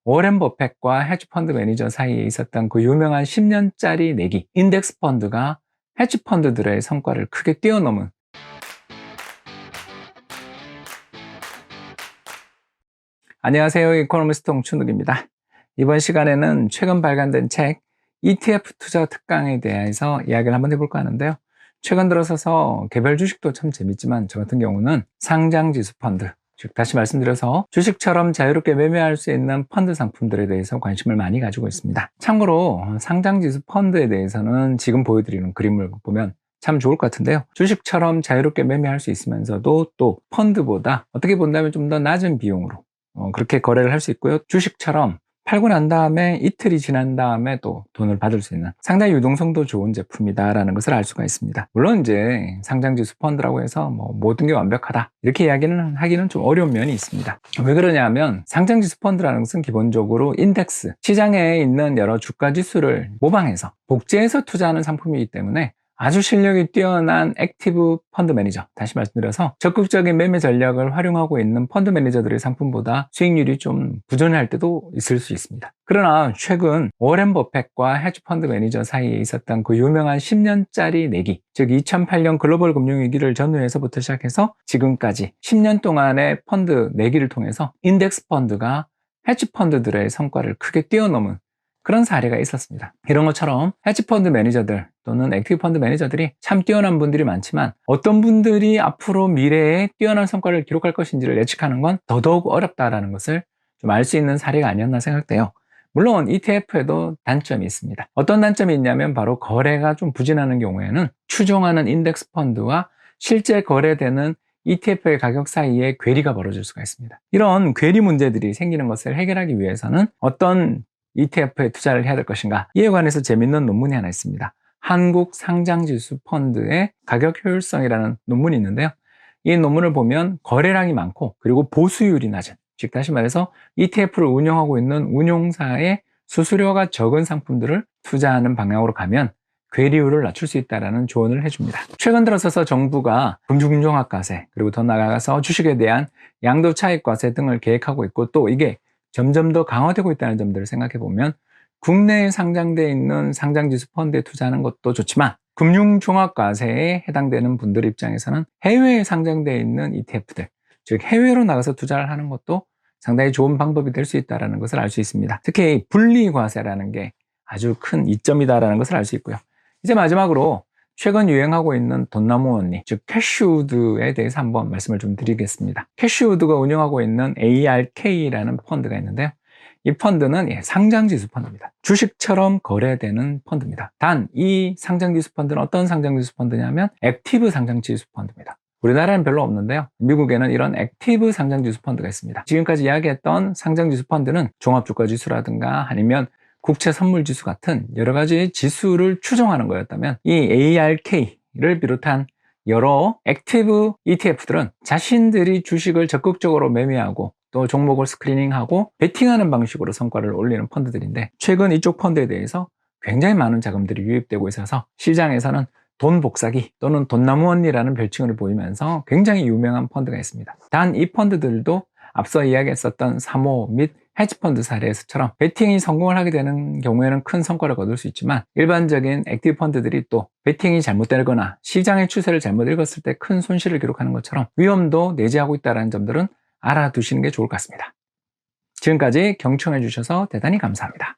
워렌 버핏과 헤지펀드 매니저 사이에 있었던 그 유명한 10년짜리 내기 인덱스 펀드가 헤지펀드들의 성과를 크게 뛰어넘은, 안녕하세요. 이코노미스트 홍춘욱입니다. 이번 시간에는 최근 발간된 책 ETF 투자 특강에 대해서 이야기를 한번 해볼까 하는데요. 최근 들어서서 개별 주식도 참 재밌지만 저 같은 경우는 상장지수 펀드, 즉 다시 말씀드려서 주식처럼 자유롭게 매매할 수 있는 펀드 상품들에 대해서 관심을 많이 가지고 있습니다. 참고로 상장지수 펀드에 대해서는 지금 보여드리는 그림을 보면 참 좋을 것 같은데요. 주식처럼 자유롭게 매매할 수 있으면서도 또 펀드보다 어떻게 본다면 좀 더 낮은 비용으로 그렇게 거래를 할 수 있고요. 주식처럼 팔고 난 다음에 이틀이 지난 다음에 또 돈을 받을 수 있는 상당히 유동성도 좋은 제품이다라는 것을 알 수가 있습니다. 물론 이제 상장지수 펀드라고 해서 모든 게 완벽하다 이렇게 이야기는 하기는 좀 어려운 면이 있습니다. 왜 그러냐면 상장지수 펀드라는 것은 기본적으로 인덱스, 시장에 있는 여러 주가 지수를 모방해서 복제해서 투자하는 상품이기 때문에 아주 실력이 뛰어난 액티브 펀드 매니저, 다시 말씀드려서 적극적인 매매 전략을 활용하고 있는 펀드 매니저들의 상품보다 수익률이 좀 부진할 때도 있을 수 있습니다. 그러나 최근 워렌 버핏과 헤지펀드 매니저 사이에 있었던 그 유명한 10년짜리 내기, 즉 2008년 글로벌 금융위기를 전후해서부터 시작해서 지금까지 10년 동안의 펀드 내기를 통해서 인덱스 펀드가 헤지펀드들의 성과를 크게 뛰어넘은 그런 사례가 있었습니다. 이런 것처럼 헤지펀드 매니저들 또는 액티브 펀드 매니저들이 참 뛰어난 분들이 많지만 어떤 분들이 앞으로 미래에 뛰어난 성과를 기록할 것인지를 예측하는 건 더더욱 어렵다는 것을 좀 알 수 있는 사례가 아니었나 생각돼요. 물론 ETF에도 단점이 있습니다. 어떤 단점이 있냐면 바로 거래가 좀 부진하는 경우에는 추종하는 인덱스 펀드와 실제 거래되는 ETF의 가격 사이에 괴리가 벌어질 수가 있습니다. 이런 괴리 문제들이 생기는 것을 해결하기 위해서는 어떤 ETF에 투자를 해야 될 것인가, 이에 관해서 재밌는 논문이 하나 있습니다. 한국 상장지수 펀드의 가격 효율성이라는 논문이 있는데요. 이 논문을 보면 거래량이 많고 그리고 보수율이 낮은, 즉 다시 말해서 ETF를 운영하고 있는 운용사의 수수료가 적은 상품들을 투자하는 방향으로 가면 괴리율을 낮출 수 있다는 조언을 해줍니다. 최근 들어서서 정부가 금융종합과세, 그리고 더 나아가서 주식에 대한 양도차익과세 등을 계획하고 있고, 또 이게 점점 더 강화되고 있다는 점들을 생각해 보면 국내에 상장되어 있는 상장지수 펀드에 투자하는 것도 좋지만 금융종합과세에 해당되는 분들 입장에서는 해외에 상장되어 있는 ETF들, 즉 해외로 나가서 투자를 하는 것도 상당히 좋은 방법이 될 수 있다는 것을 알 수 있습니다. 특히 분리과세라는 게 아주 큰 이점이다라는 것을 알 수 있고요. 이제 마지막으로 최근 유행하고 있는 돈나무 원리, 즉 캐시우드에 대해서 한번 말씀을 좀 드리겠습니다. 캐시우드가 운영하고 있는 ARK라는 펀드가 있는데요. 이 펀드는 상장지수 펀드입니다. 주식처럼 거래되는 펀드입니다. 단 이 상장지수 펀드는 어떤 상장지수 펀드냐면 액티브 상장지수 펀드입니다. 우리나라는 별로 없는데요. 미국에는 이런 액티브 상장지수 펀드가 있습니다. 지금까지 이야기했던 상장지수 펀드는 종합주가지수라든가 아니면 국채 선물 지수 같은 여러 가지 지수를 추종하는 거였다면 이 ARK를 비롯한 여러 액티브 ETF들은 자신들이 주식을 적극적으로 매매하고 또 종목을 스크리닝하고 베팅하는 방식으로 성과를 올리는 펀드들인데, 최근 이쪽 펀드에 대해서 굉장히 많은 자금들이 유입되고 있어서 시장에서는 돈 복사기 또는 돈나무 원리라는 별칭을 보이면서 굉장히 유명한 펀드가 있습니다. 단 이 펀드들도 앞서 이야기했었던 사모 및 헤지펀드 사례에서처럼 베팅이 성공을 하게 되는 경우에는 큰 성과를 거둘 수 있지만, 일반적인 액티브 펀드들이 또 베팅이 잘못되거나 시장의 추세를 잘못 읽었을 때 큰 손실을 기록하는 것처럼 위험도 내재하고 있다는 점들은 알아두시는 게 좋을 것 같습니다. 지금까지 경청해 주셔서 대단히 감사합니다.